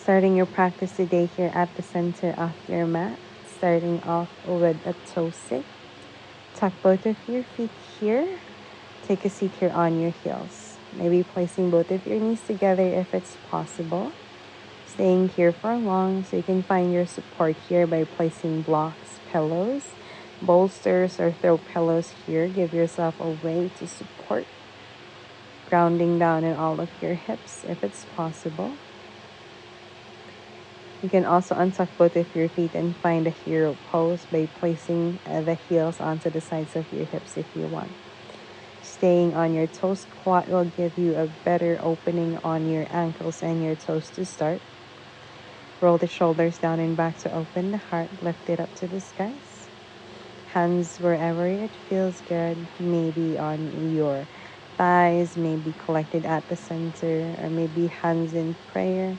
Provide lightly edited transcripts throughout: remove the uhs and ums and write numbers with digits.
Starting your practice today here at the center of your mat, starting off with a toe sit. Tuck both of your feet here. Take a seat here on your heels. Maybe placing both of your knees together if it's possible. Staying here for long so you can find your support here by placing blocks, pillows, bolsters, or throw pillows here. Give yourself a way to support. Grounding down in all of your hips if it's possible. You can also untuck both of your feet and find a hero pose by placing the heels onto the sides of your hips if you want. Staying on your toe squat will give you a better opening on your ankles and your toes to start. Roll the shoulders down and back to open the heart. Lift it up to the skies. Hands wherever it feels good, maybe on your thighs, maybe collected at the center, or maybe hands in prayer.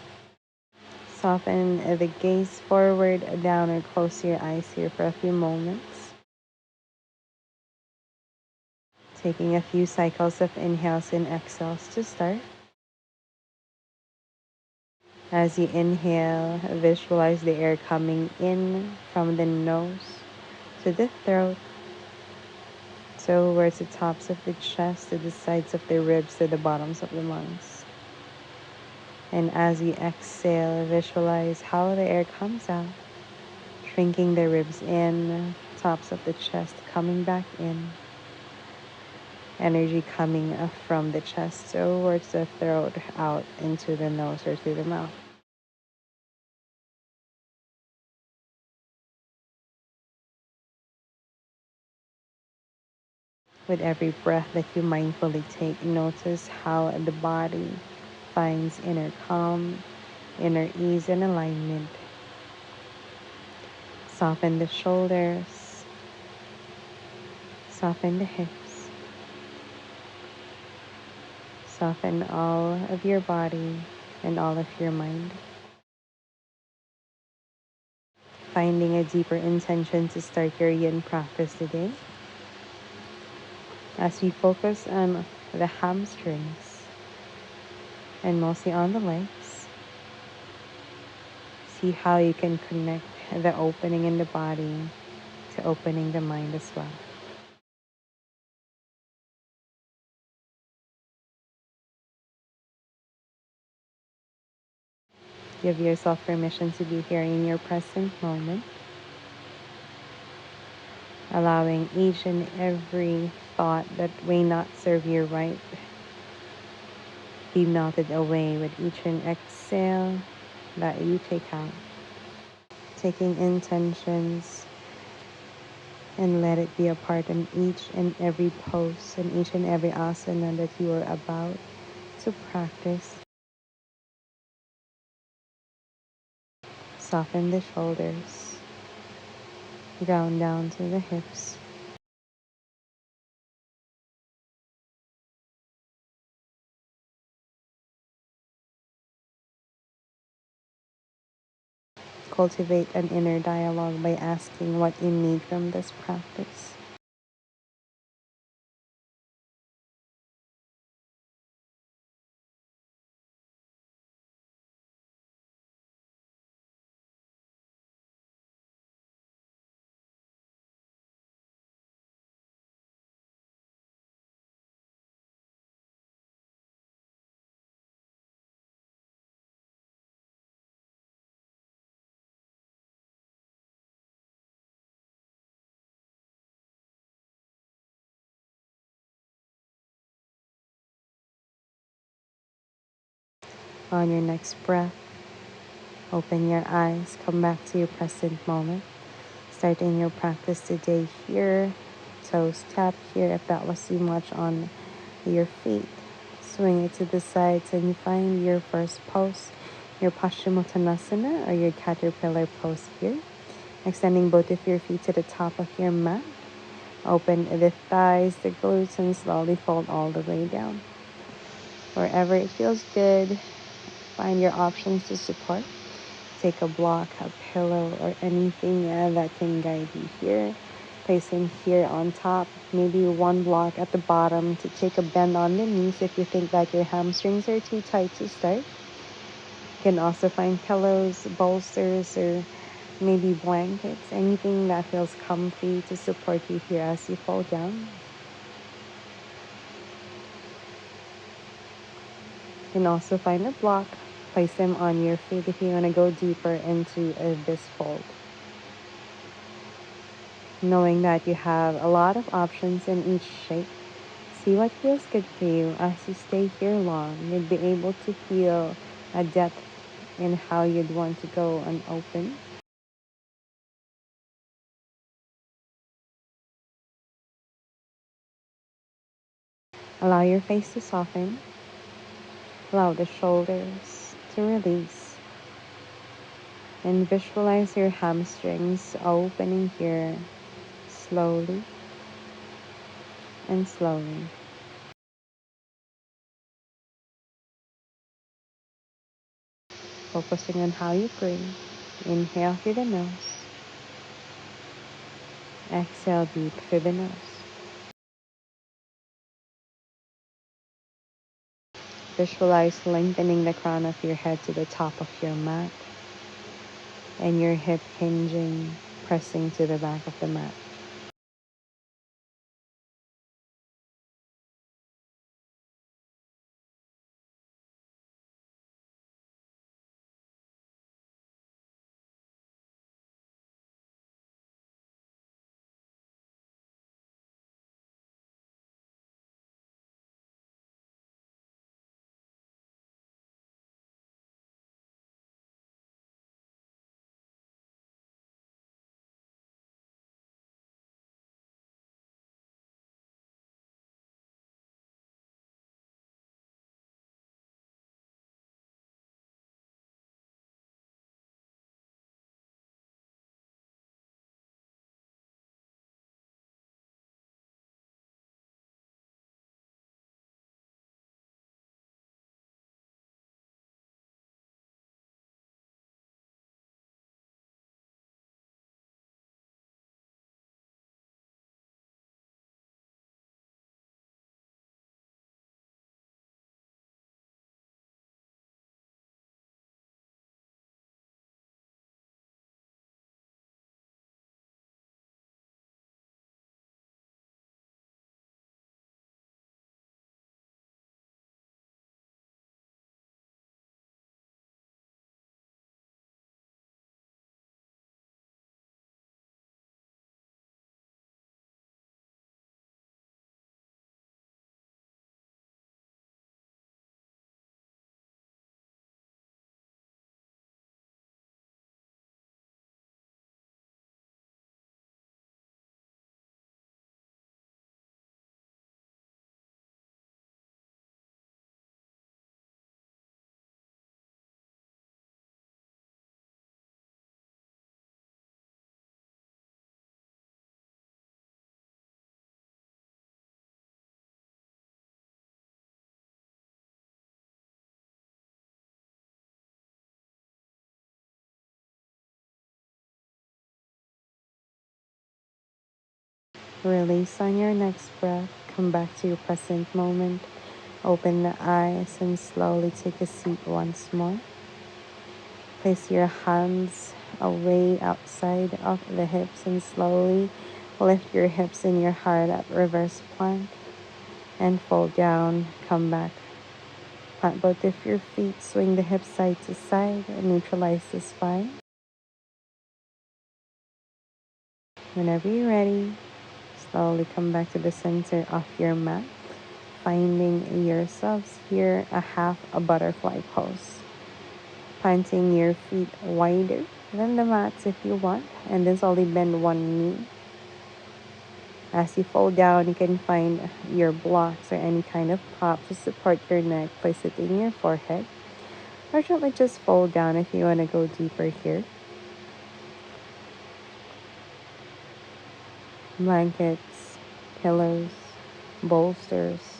Soften the gaze forward, down, or close your eyes here for a few moments. Taking a few cycles of inhales and exhales to start. As you inhale, visualize the air coming in from the nose to the throat, towards the tops of the chest, to the sides of the ribs, to the bottoms of the lungs. And as you exhale, visualize how the air comes out, shrinking the ribs in, tops of the chest coming back in. Energy coming from the chest towards the throat, out into the nose or through the mouth. With every breath that you mindfully take, notice how the body finds inner calm, inner ease and alignment. Soften the shoulders, soften the hips, soften all of your body and all of your mind. Finding a deeper intention to start your yin practice today. As we focus on the hamstrings and mostly on the legs, see how you can connect the opening in the body to opening the mind as well. Give yourself permission to be here in your present moment, allowing each and every thought that may not serve you right be melted away with each and exhale that you take out. Taking intentions and let it be a part in each and every pose and each and every asana that you are about to practice. Soften the shoulders, ground down to the hips. Cultivate an inner dialogue by asking what you need from this practice. On your next breath, open your eyes, come back to your present moment. Starting your practice today here, toes tap here if that was too much on your feet. Swing it to the sides and find your first pose, your Paschimottanasana or your caterpillar pose here. Extending both of your feet to the top of your mat. Open the thighs, the glutes, and slowly fold all the way down. Wherever it feels good, find your options to support. Take a block, a pillow, or anything that can guide you here. Placing here on top, maybe one block at the bottom to take a bend on the knees if you think that your hamstrings are too tight to start. You can also find pillows, bolsters, or maybe blankets, anything that feels comfy to support you here as you fall down. You can also find a block, place them on your feet if you want to go deeper into this fold. Knowing that you have a lot of options in each shape, see what feels good for you. As you stay here long, you'd be able to feel a depth in how you'd want to go and open. Allow your face to soften. Allow the shoulders to release. And visualize your hamstrings opening here slowly and slowly. Focusing on how you breathe. Inhale through the nose. Exhale deep through the nose. Visualize lengthening the crown of your head to the top of your mat and your hip hinging, pressing to the back of the mat. Release on your next breath. Come back to your present moment. Open the eyes and slowly take a seat once more. Place your hands away outside of the hips and slowly lift your hips and your heart at reverse plank and fold down. Come back. Plant both of your feet, swing the hips side to side and neutralize the spine. Whenever you're ready, slowly come back to the center of your mat, finding yourselves here a butterfly pose. Planting your feet wider than the mats if you want, and then slowly bend one knee. As you fold down, you can find your blocks or any kind of prop to support your neck. Place it in your forehead, or gently just fold down if you want to go deeper here. Blankets, pillows, bolsters,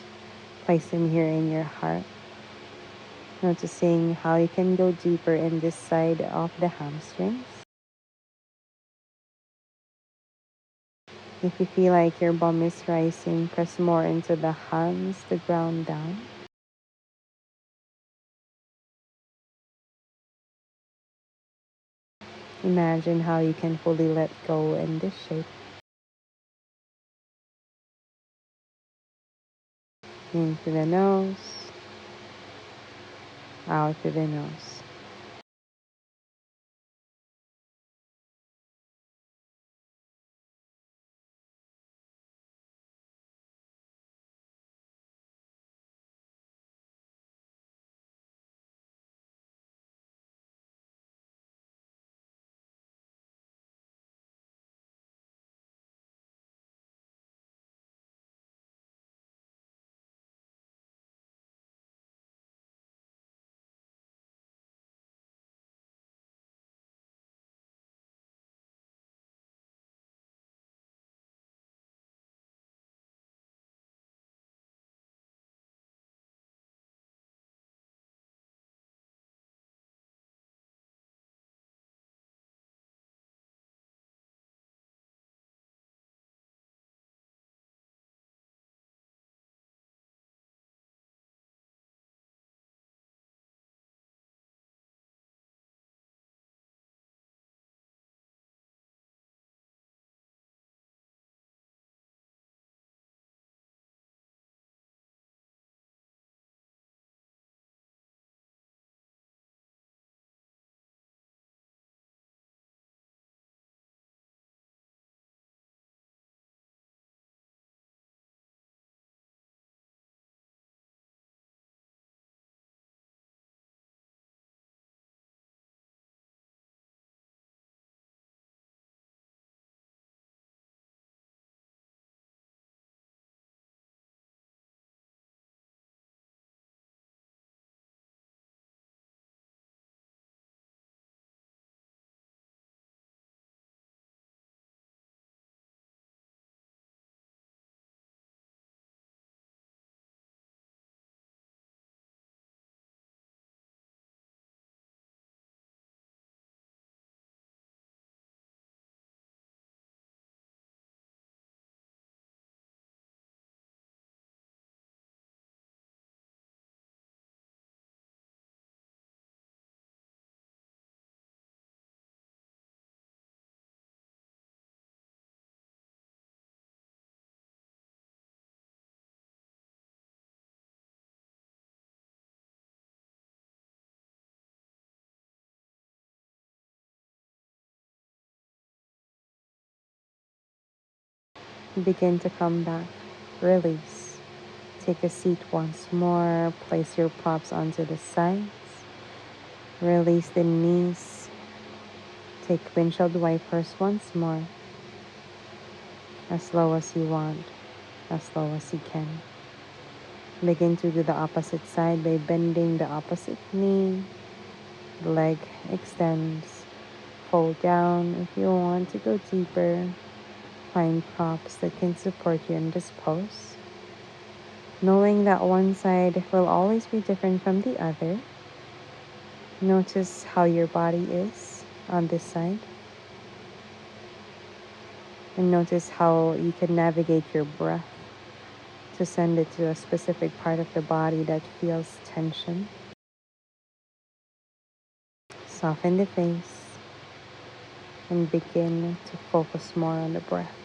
place them here in your heart. Noticing how you can go deeper in this side of the hamstrings. If you feel like your bum is rising, press more into the hands, the ground down. Imagine how you can fully let go in this shape. In through the nose, out through the nose. Begin to come back. Release. Take a seat once more. Place your props onto the sides. Release the knees. Take windshield wipers once more. As low as you want. As low as you can. Begin to do the opposite side by bending the opposite knee. The leg extends. Fold down if you want to go deeper. Find props that can support you in this pose. Knowing that one side will always be different from the other. Notice how your body is on this side. And notice how you can navigate your breath to send it to a specific part of the body that feels tension. Soften the face and begin to focus more on the breath.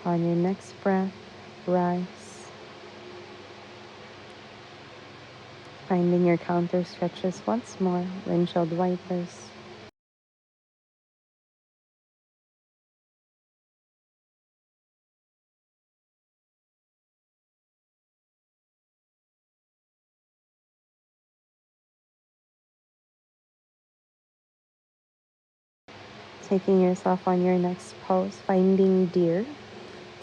On your next breath, rise. Finding your counter stretches once more, windshield wipers. Taking yourself on your next pose, finding deer.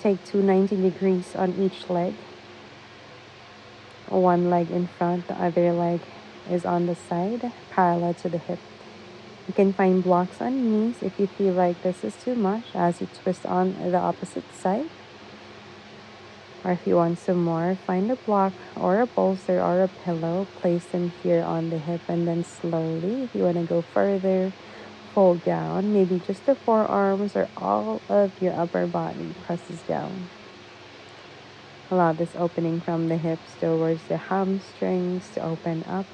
Take 290 degrees on each leg. One leg in front, the other leg is on the side, parallel to the hip. You can find blocks on knees if you feel like this is too much as you twist on the opposite side. Or if you want some more, find a block or a bolster or a pillow, place them here on the hip, and then slowly, if you want to go further, fold down. Maybe just the forearms or all of your upper body presses down. Allow this opening from the hips towards the hamstrings to open up.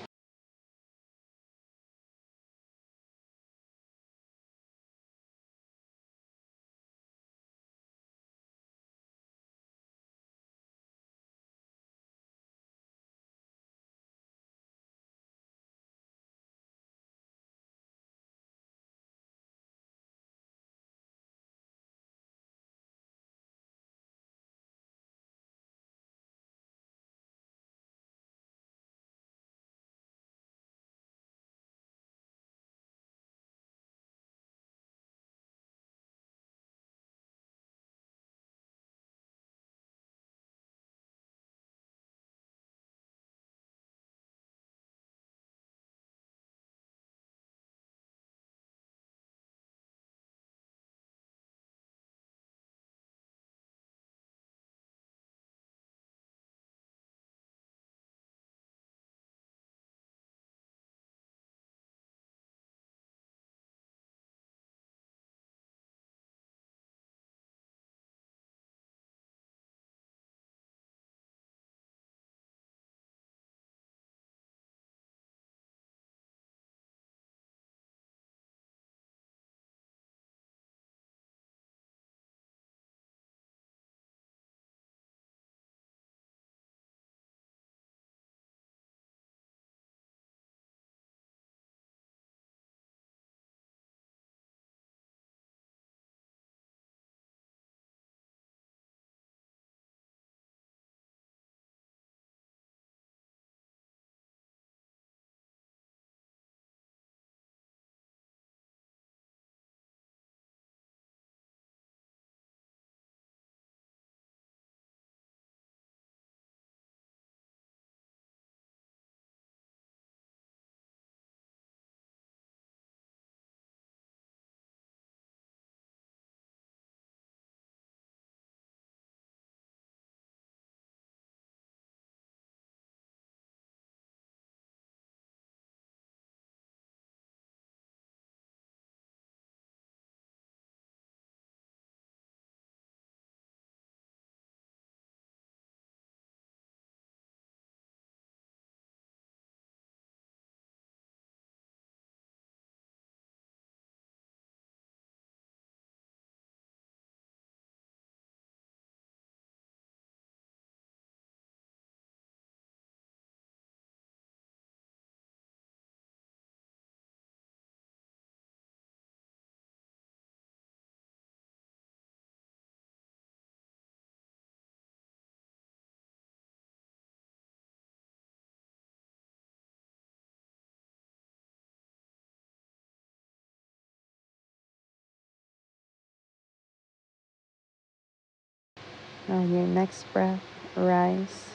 On your next breath, rise.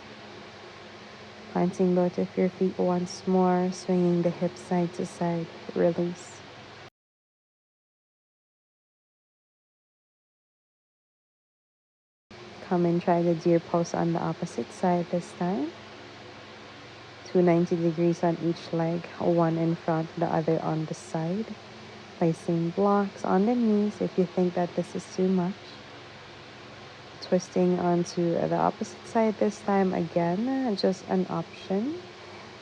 Planting both of your feet once more, swinging the hips side to side, release. Come and try the deer pose on the opposite side this time. 290 degrees on each leg, one in front, the other on the side. Placing blocks on the knees if you think that this is too much. Twisting onto the opposite side this time, again, just an option.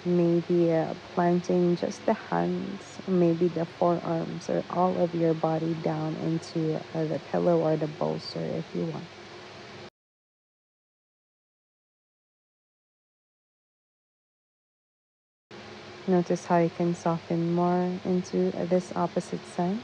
Maybe planting just the hands, maybe the forearms, or all of your body down into the pillow or the bolster if you want. Notice how you can soften more into this opposite side.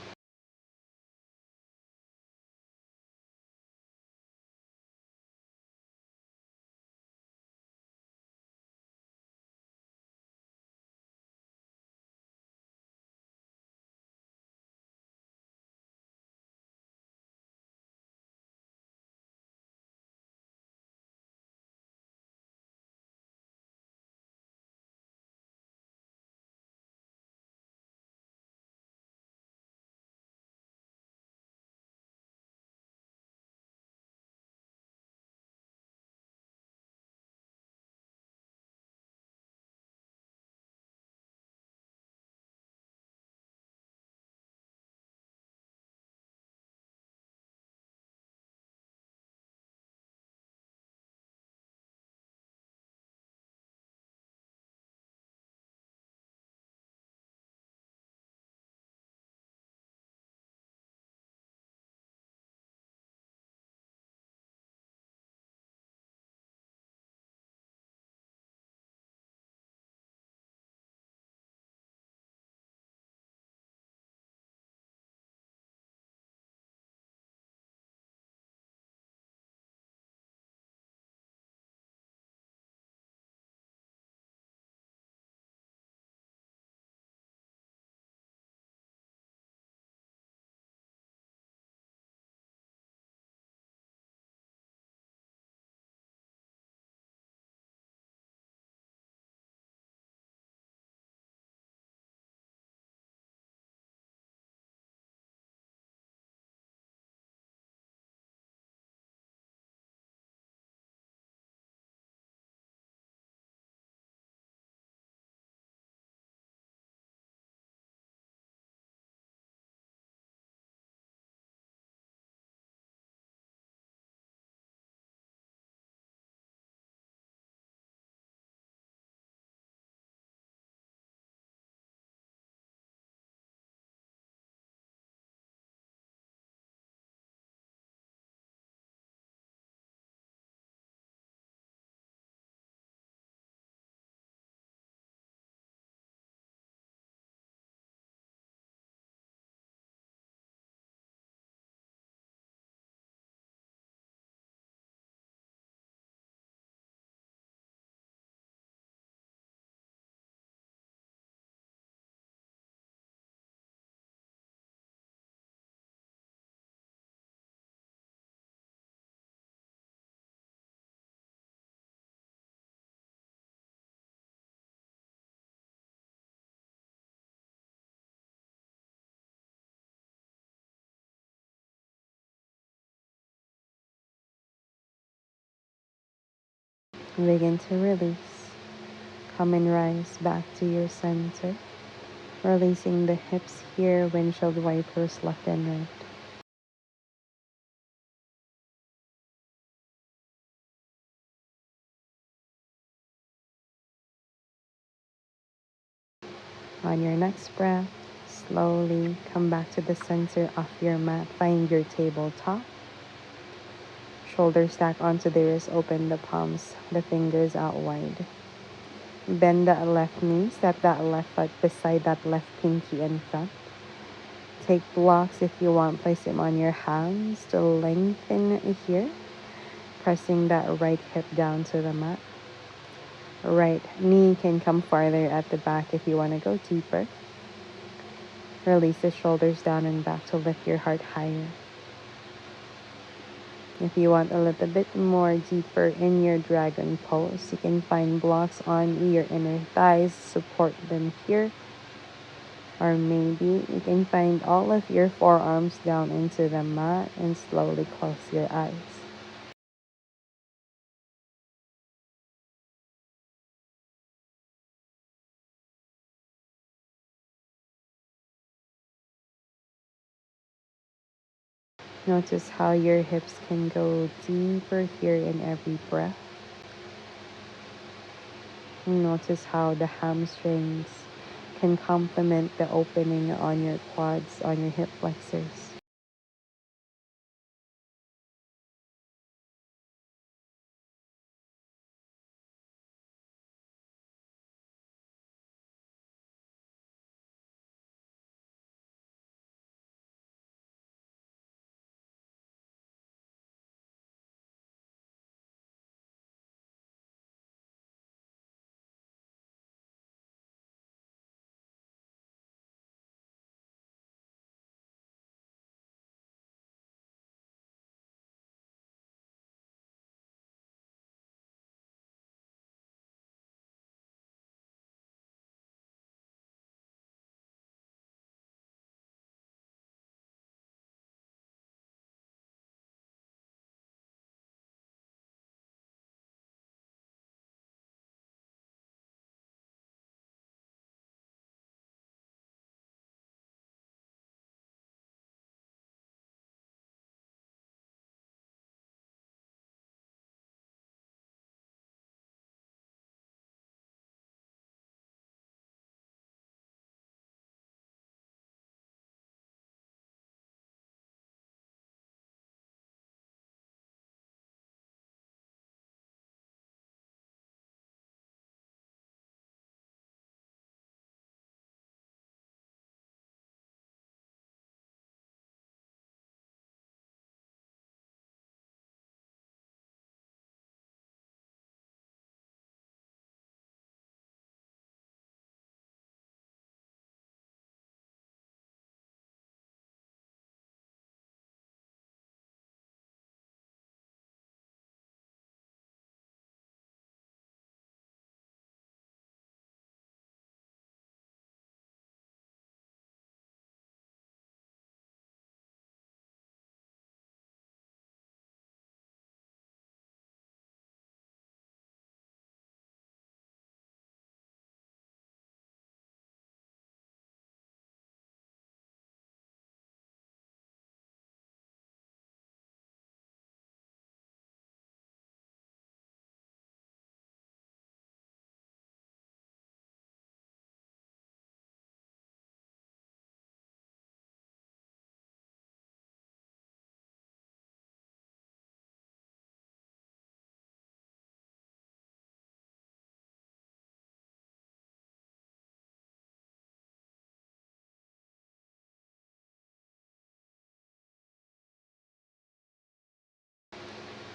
Begin to release. Come and rise back to your center. Releasing the hips here, windshield wipers left and right. On your next breath, slowly come back to the center of your mat. Find your tabletop. Shoulders stack onto the wrist. Open the palms, the fingers out wide. Bend that left knee. Step that left foot beside that left pinky in front. Take blocks if you want. Place them on your hands to lengthen here. Pressing that right hip down to the mat. Right knee can come farther at the back if you want to go deeper. Release the shoulders down and back to lift your heart higher. If you want a little bit more deeper in your dragon pose, you can find blocks on your inner thighs, support them here. Or maybe you can find all of your forearms down into the mat and slowly close your eyes. Notice how your hips can go deeper here in every breath. Notice how the hamstrings can complement the opening on your quads, on your hip flexors.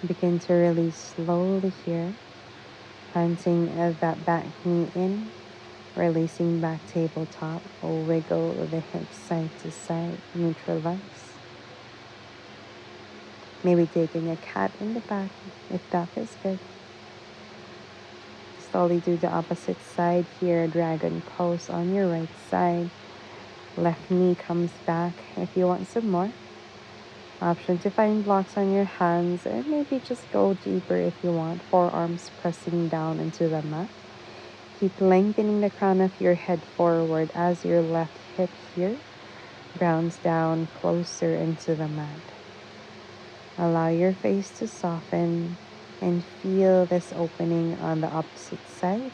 Begin to release slowly here, planting that back knee in, releasing back tabletop, or wiggle the hips side to side, neutralize. Maybe taking a cat in the back if that feels good. Slowly do the opposite side here, dragon pose on your right side. Left knee comes back if you want some more. Option to find blocks on your hands, and maybe just go deeper if you want. Forearms pressing down into the mat. Keep lengthening the crown of your head forward as your left hip here grounds down closer into the mat. Allow your face to soften and feel this opening on the opposite side.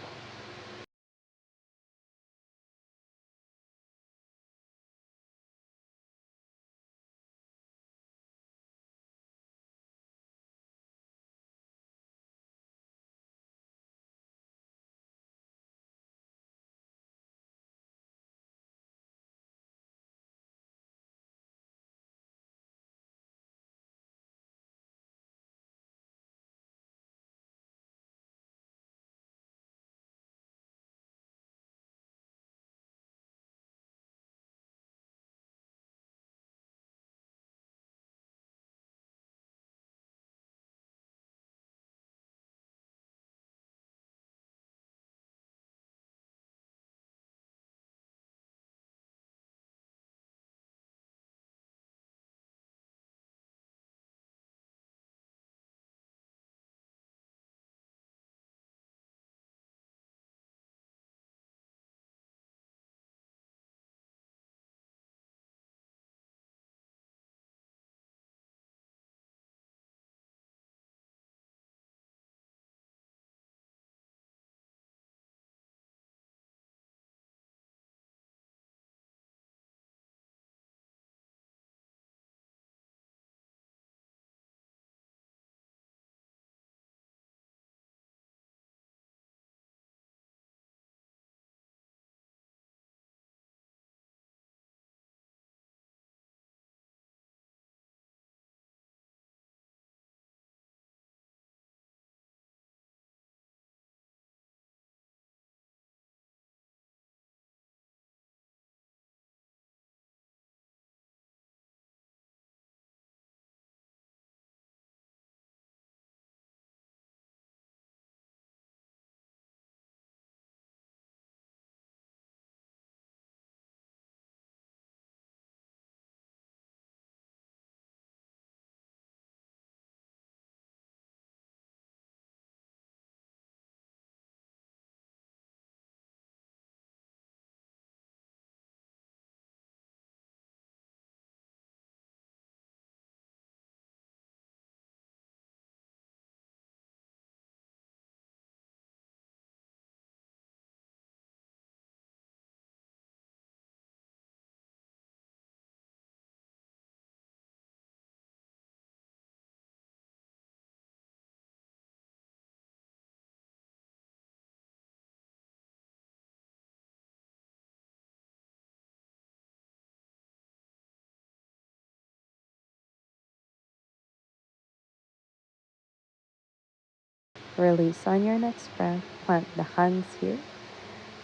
Release on your next breath. Plant the hands here.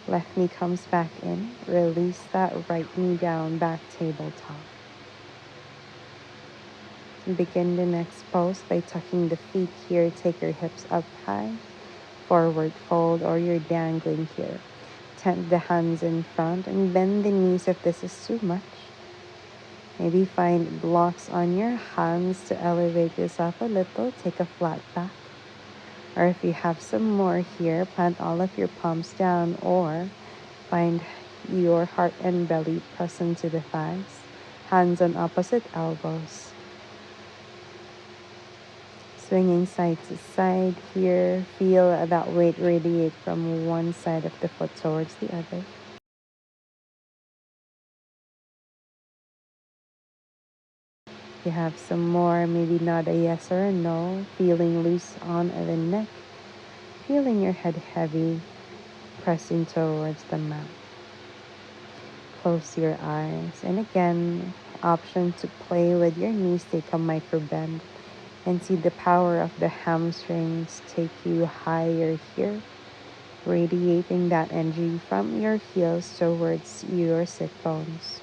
Left knee comes back in. Release that right knee down, back tabletop. Begin the next pose by tucking the feet here. Take your hips up high. Forward fold, or you're dangling here. Tent the hands in front and bend the knees if this is too much. Maybe find blocks on your hands to elevate yourself a little. Take a flat back. Or if you have some more here, plant all of your palms down, or find your heart and belly press into the thighs. Hands on opposite elbows. Swinging side to side here. Feel that weight radiate from one side of the foot towards the other. If you have some more, maybe not a yes or a no. Feeling loose on the neck. Feeling your head heavy, pressing towards the mat. Close your eyes. And again, option to play with your knees. Take a micro bend And see the power of the hamstrings take you higher here, radiating that energy from your heels towards your sit bones.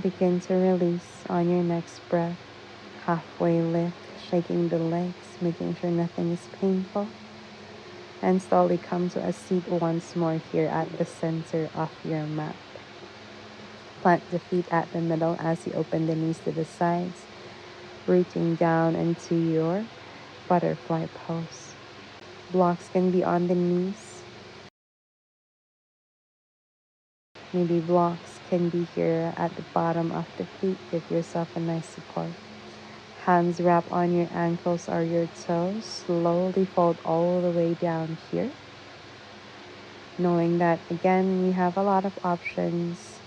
Begin to release on your next breath. Halfway lift, shaking the legs, making sure nothing is painful. And slowly come to a seat once more here at the center of your mat. Plant the feet at the middle as you open the knees to the sides, rooting down into your butterfly pose. Blocks can be on the knees. Maybe blocks can be here at the bottom of the feet. Give yourself a nice support. Hands wrap on your ankles or your toes. Slowly fold all the way down here. Knowing that, again, we have a lot of options.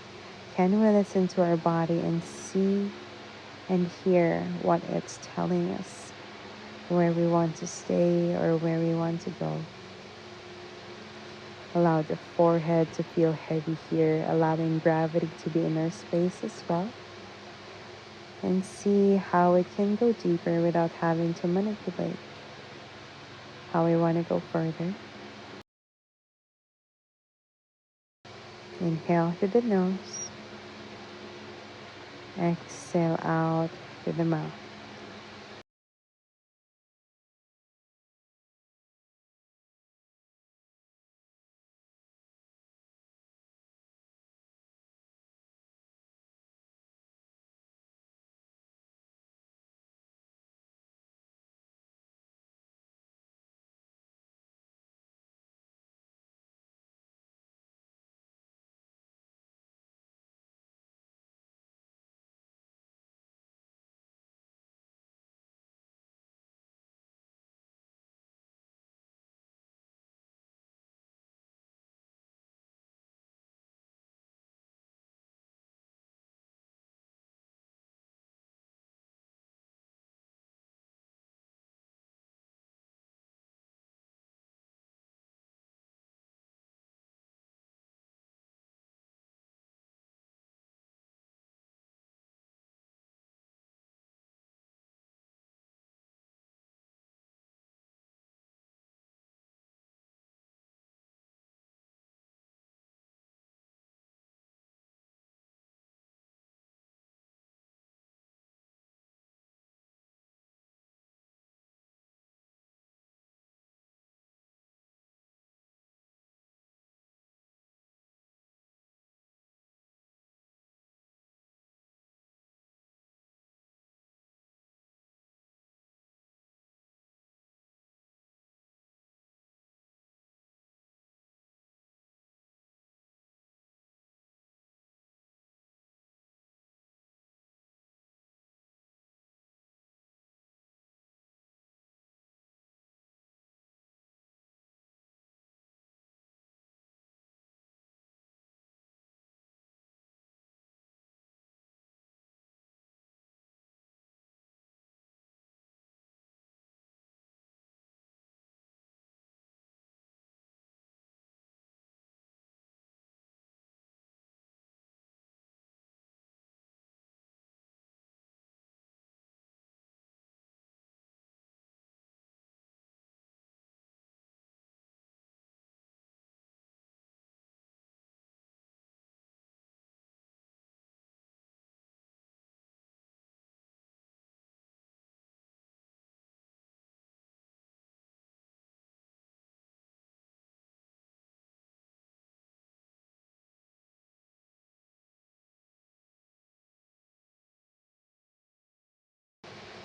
Can we listen to our body and see and hear what it's telling us? Where we want to stay or where we want to go. Allow the forehead to feel heavy here, allowing gravity to be in our space as well. And see how it can go deeper without having to manipulate. How we want to go further. Inhale through the nose. Exhale out through the mouth.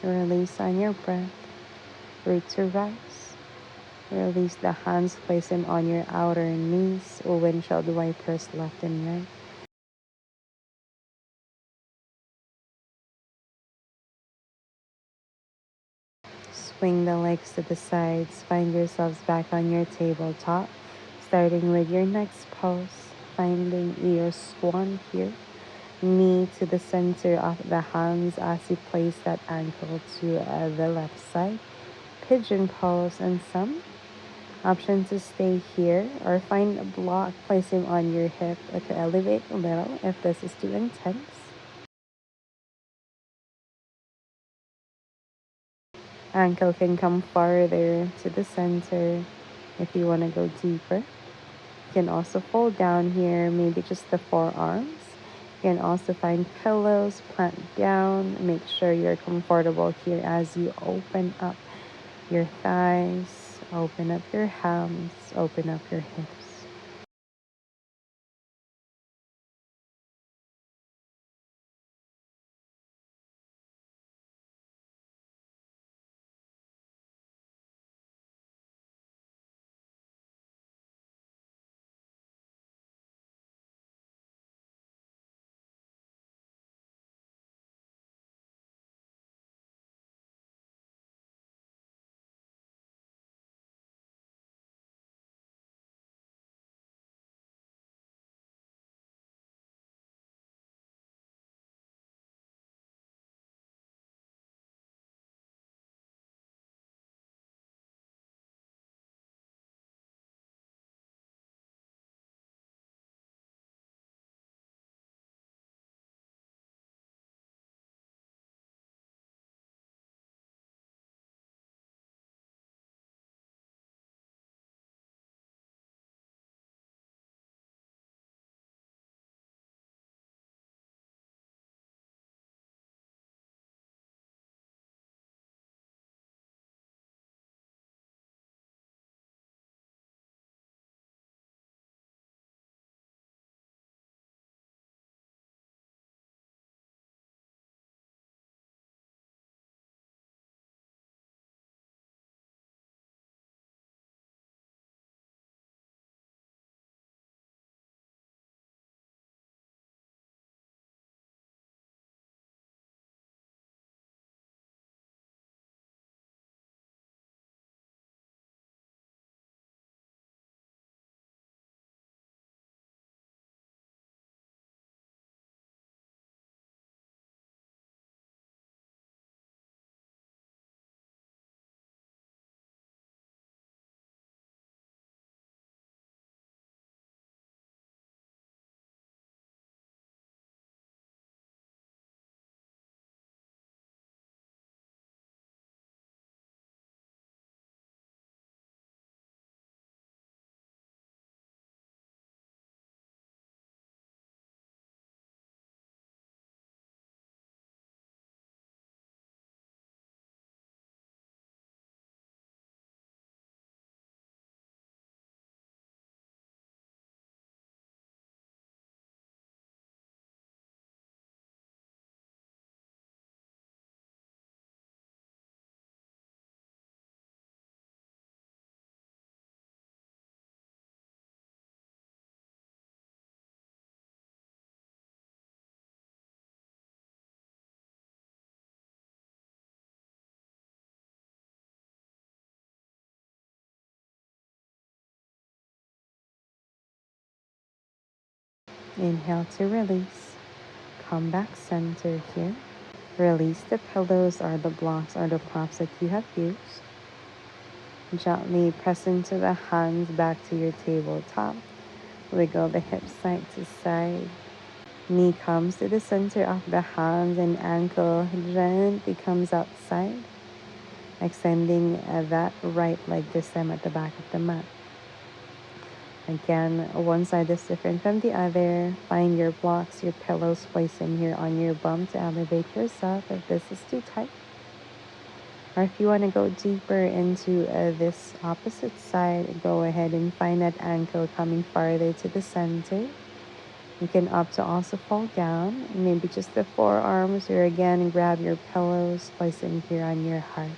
Release on your breath. Root to rise. Release the hands, place them on your outer knees or windshield wipers left and right. Swing the legs to the sides. Find yourselves back on your tabletop. Starting with your next pose. Finding your swan here. Knee to the center of the hands as you place that ankle to the left side. Pigeon pose and some. Option to stay here or find a block, placing on your hip to elevate a little if this is too intense. Ankle can come farther to the center if you want to go deeper. You can also fold down here, maybe just the forearms. You can also find pillows, plant down. Make sure you're comfortable here as you open up your thighs, open up your hams, open up your hips. Inhale to release. Come back center here. Release the pillows or the blocks or the props that you have used. Gently press into the hands back to your tabletop. Wiggle the hips side to side. Knee comes to the center of the hands and ankle gently comes outside. Extending that right leg this time at the back of the mat. Again, one side is different from the other. Find your blocks, your pillows, place them here on your bum to elevate yourself if this is too tight. Or if you want to go deeper into this opposite side, go ahead and find that ankle coming farther to the center. You can opt to also fall down, maybe just the forearms, or again, grab your pillows, place them here on your heart.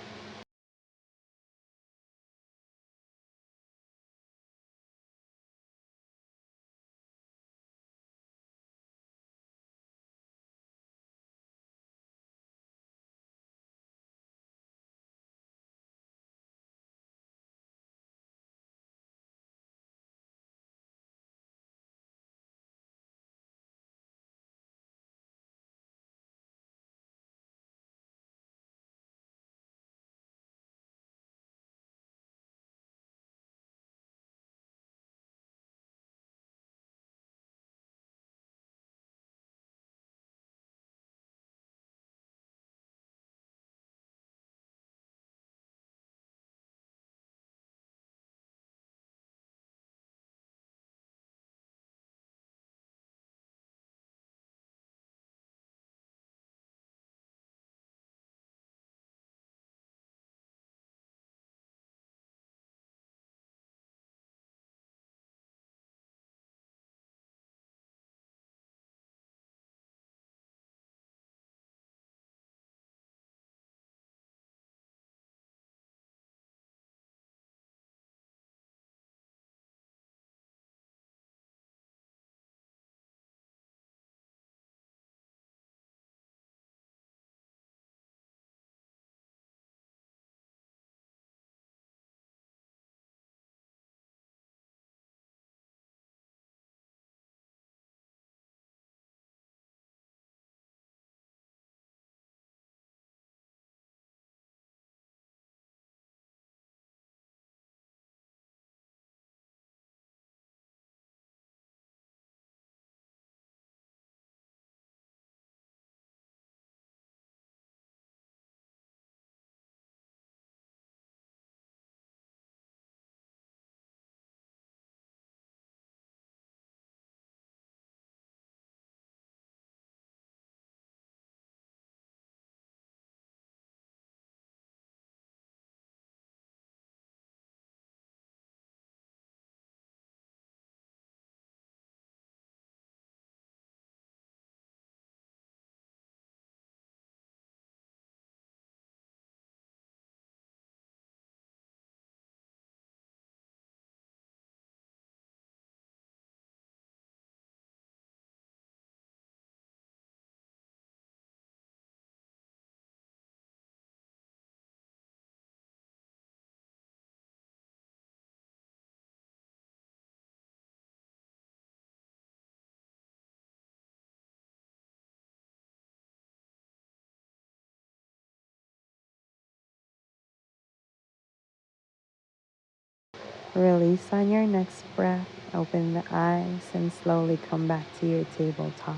Release on your next breath. Open the eyes and slowly come back to your tabletop.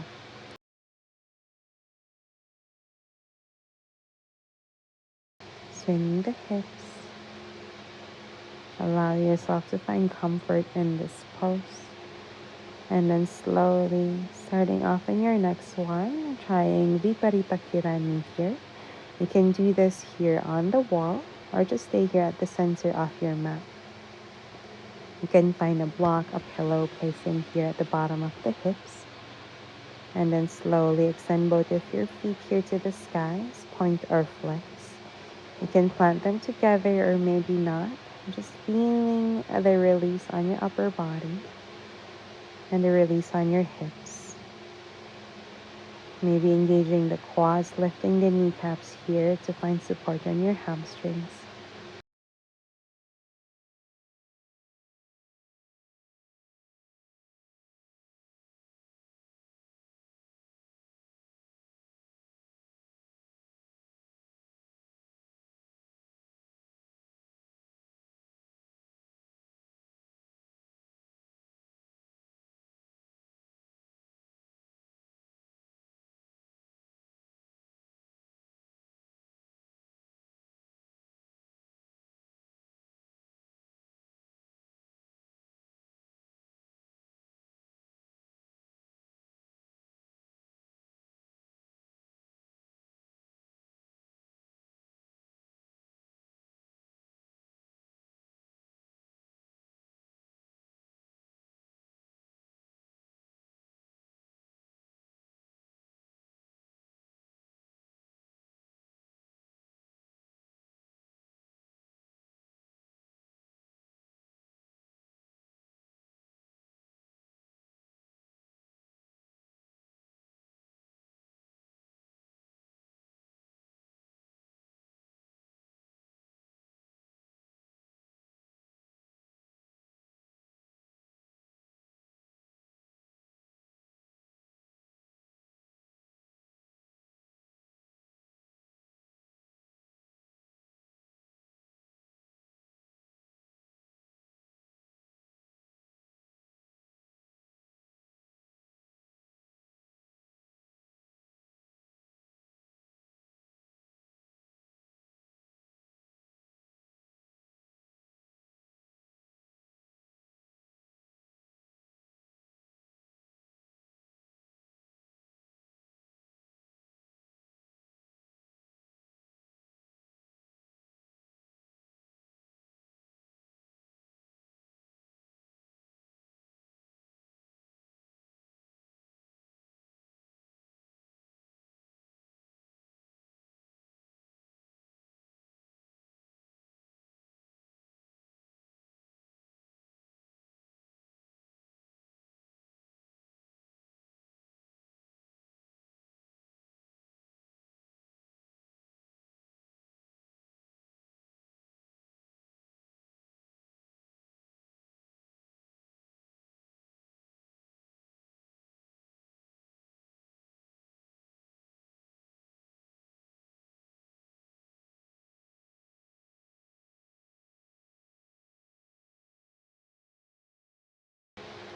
Swing the hips. Allow yourself to find comfort in this pose. And then slowly, starting off in your next one, trying Viparita Kirani here. You can do this here on the wall or just stay here at the center of your mat. You can find a block, a pillow, placing here at the bottom of the hips. And then slowly extend both of your feet here to the skies, point or flex. You can plant them together or maybe not. Just feeling the release on your upper body and the release on your hips. Maybe engaging the quads, lifting the kneecaps here to find support on your hamstrings.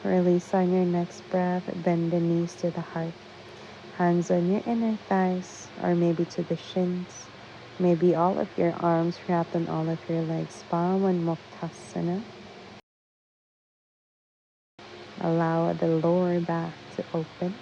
Release on your next breath. Bend the knees to the heart. Hands on your inner thighs or maybe to the shins. Maybe all of your arms wrapped on all of your legs. Palm on Muktasana. Allow the lower back to open.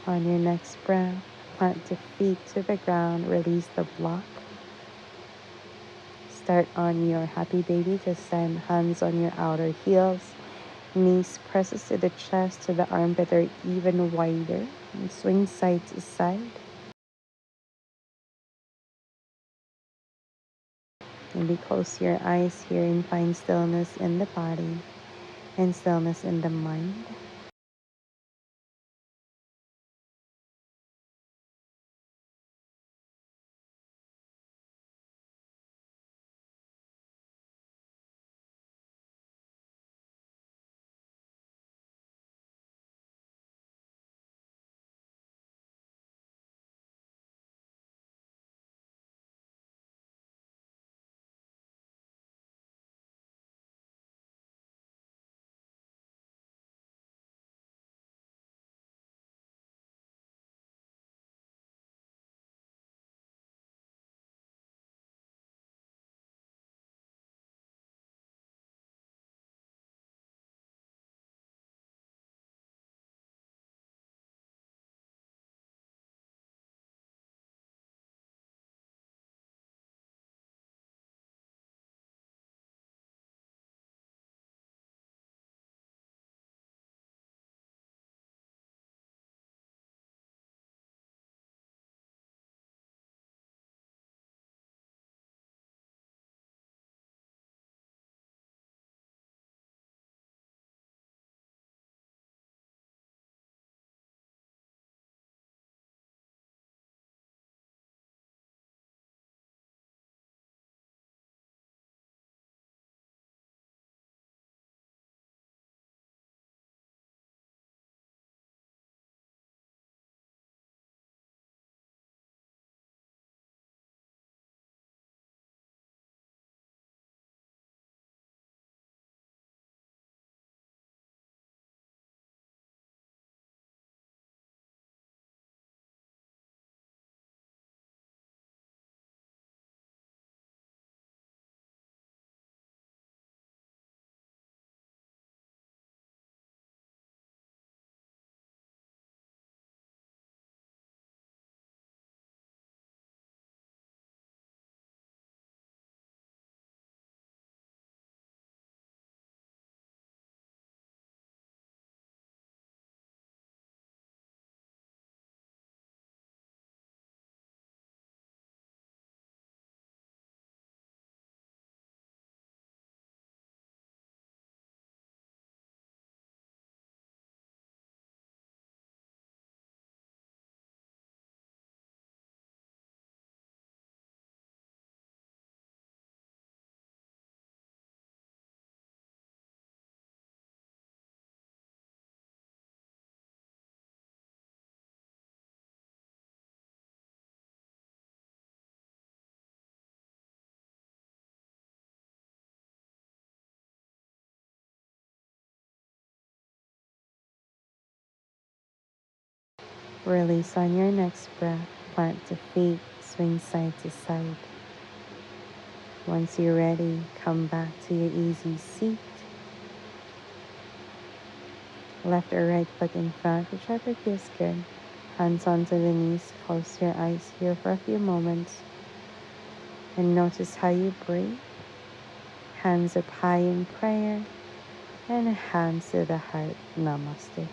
On your next breath, plant the feet to the ground, release the block. Start on your happy baby, just send hands on your outer heels. Knees presses to the chest, to the armpit or even wider. And swing side to side. Maybe close your eyes here and find stillness in the body and stillness in the mind. Release on your next breath. Plant the feet, swing side to side. Once you're ready, come back to your easy seat. Left or right foot in front, whichever feels good. Hands onto the knees, close your eyes here for a few moments. And notice how you breathe. Hands up high in prayer. And hands to the heart. Namaste.